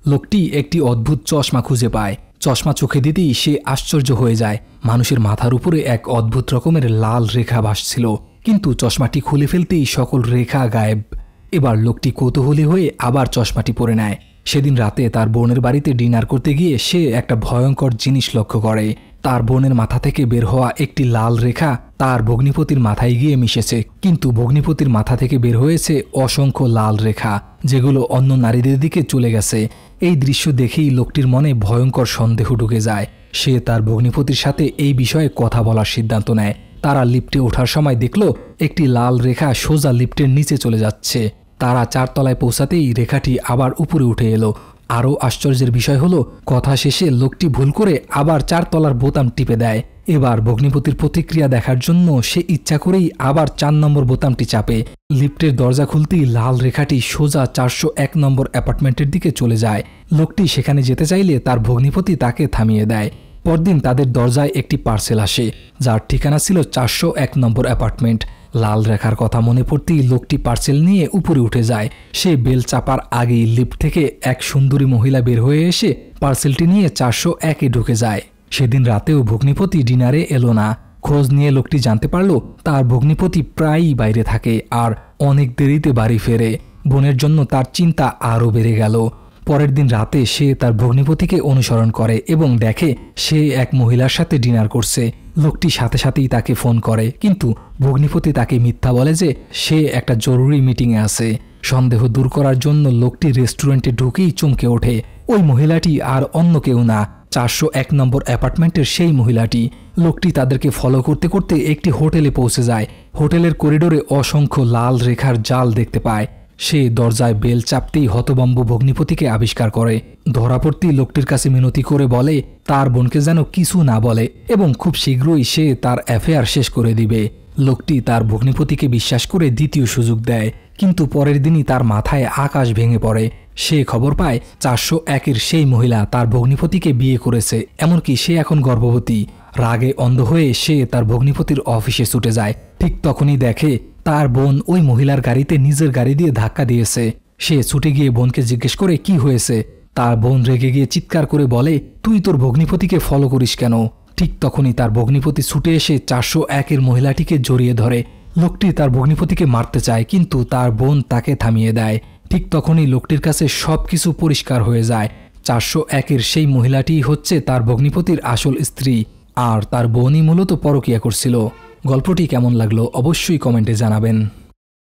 লোকটি একটি অদ্ভুত চশমা খুঁজে পায়। চশমা চোখে দিতেই সে আশ্চর্য হয়ে যায়। মানুষের মাথার উপরে এক অদ্ভুত রকমের লাল রেখা ভাসছিল, কিন্তু চশমাটি খুলে ফেলতেই সকল রেখা গায়েব। এবার লোকটি কৌতূহলী হয়ে আবার চশমাটি পরে নেয়। সেদিন রাতে তার বোনের বাড়িতে ডিনার করতে গিয়ে সে একটা ভয়ঙ্কর জিনিস লক্ষ্য করে। তার বোনের মাথা থেকে বের হওয়া একটি লাল রেখা তার ভগ্নিপতির মাথায় গিয়ে মিশেছে, কিন্তু ভগ্নিপতির মাথা থেকে বের হয়েছে অসংখ্য লাল রেখা, যেগুলো অন্য নারীদের দিকে চলে গেছে। এই দৃশ্য দেখেই লোকটির মনে ভয়ঙ্কর সন্দেহ ঢুকে যায়। সে তার ভগ্নিপতির সাথে এই বিষয়ে কথা বলার সিদ্ধান্ত নেয়। তারা লিফটে ওঠার সময় দেখল একটি লাল রেখা সোজা লিফটের নিচে চলে যাচ্ছে। তারা 4 তলায় পৌঁছাতেই রেখাটি আবার উপরে উঠে এলো। আরও আশ্চর্যের বিষয় হলো, কথা শেষে লোকটি ভুল করে আবার 4 তলার বোতাম টিপে দেয়। এবার ভগ্নিপতির প্রতিক্রিয়া দেখার জন্য সে ইচ্ছা করেই আবার 4 নম্বর বোতামটি চাপে। লিফটের দরজা খুলতেই লাল রেখাটি সোজা 401 নম্বর অ্যাপার্টমেন্টের দিকে চলে যায়। লোকটি সেখানে যেতে চাইলে তার ভগ্নিপতি তাকে থামিয়ে দেয়। পরদিন তাদের দরজায় একটি পার্সেল আসে, যার ঠিকানা ছিল 401 নম্বর অ্যাপার্টমেন্ট। লাল রেখার কথা মনে পড়তেই লোকটি পার্সেল নিয়ে উপরে উঠে যায়। সে বেল চাপার আগেই লিফট থেকে এক সুন্দরী মহিলা বের হয়ে এসে পার্সেলটি নিয়ে 401-এ ঢুকে যায়। সেদিন রাতেও ভগ্নিপতি ডিনারে এলো না। খোঁজ নিয়ে লোকটি জানতে পারল তার ভগ্নিপতি প্রায়ই বাইরে থাকে আর অনেক দেরিতে বাড়ি ফেরে। বোনের জন্য তার চিন্তা আরও বেড়ে গেল। পরের দিন রাতে সে তার ভগ্নিপতিকে অনুসরণ করে এবং দেখে সে এক মহিলার সাথে ডিনার করছে। লোকটি সাথে সাথেই তাকে ফোন করে, কিন্তু ভগ্নিপতি তাকে মিথ্যা বলে যে সে একটা জরুরি মিটিংয়ে আছে। সন্দেহ দূর করার জন্য লোকটি রেস্টুরেন্টে ঢুকেই চমকে ওঠে। ওই মহিলাটি আর অন্য কেউ না, 401 নম্বর অ্যাপার্টমেন্টের সেই মহিলাটি। লোকটি তাদেরকে ফলো করতে করতে একটি হোটেলে পৌঁছে যায়। হোটেলের করিডোরে অসংখ্য লাল রেখার জাল দেখতে পায়। সে দরজায় বেল চাপতেই হতভম্ব ভগ্নিপতিকে আবিষ্কার করে। ধরা পড়তেই লোকটির কাছে মিনতি করে বলে তার বোনকে যেন কিছু না বলে এবং খুব শীঘ্রই সে তার অ্যাফেয়ার শেষ করে দিবে। লোকটি তার ভগ্নিপতিকে বিশ্বাস করে দ্বিতীয় সুযোগ দেয়, কিন্তু পরের দিনই তার মাথায় আকাশ ভেঙে পড়ে। সে খবর পায় 401-এর সেই মহিলা তার ভগ্নিপতিকে বিয়ে করেছে, এমনকি সে এখন গর্ভবতী। রাগে অন্ধ হয়ে সে তার ভগ্নিপতির অফিসে ছুটে যায়। ঠিক তখনই দেখে তার বোন ওই মহিলার গাড়িতে নিজের গাড়ি দিয়ে ধাক্কা দিয়েছে। সে ছুটে গিয়ে বোনকে জিজ্ঞেস করে কি হয়েছে। তার বোন রেগে গিয়ে চিৎকার করে বলে, তুই তোর ভগ্নিপতিকে ফলো করিস কেন? ঠিক তখনই তার ভগ্নিপতি ছুটে এসে 401-এর মহিলাটিকে জড়িয়ে ধরে। লোকটি তার ভগ্নিপতিকে মারতে চায়, কিন্তু তার বোন তাকে থামিয়ে দেয়। ঠিক তখনই লোকটির কাছে সবকিছু পরিষ্কার হয়ে যায়। 401-এর সেই মহিলাটি হচ্ছে তার ভগ্নিপতির আসল স্ত্রী, আর তার বোনই মূলত পরকীয়া করছিল। গল্পটি কেমন লাগলো অবশ্যই কমেন্টে জানাবেন।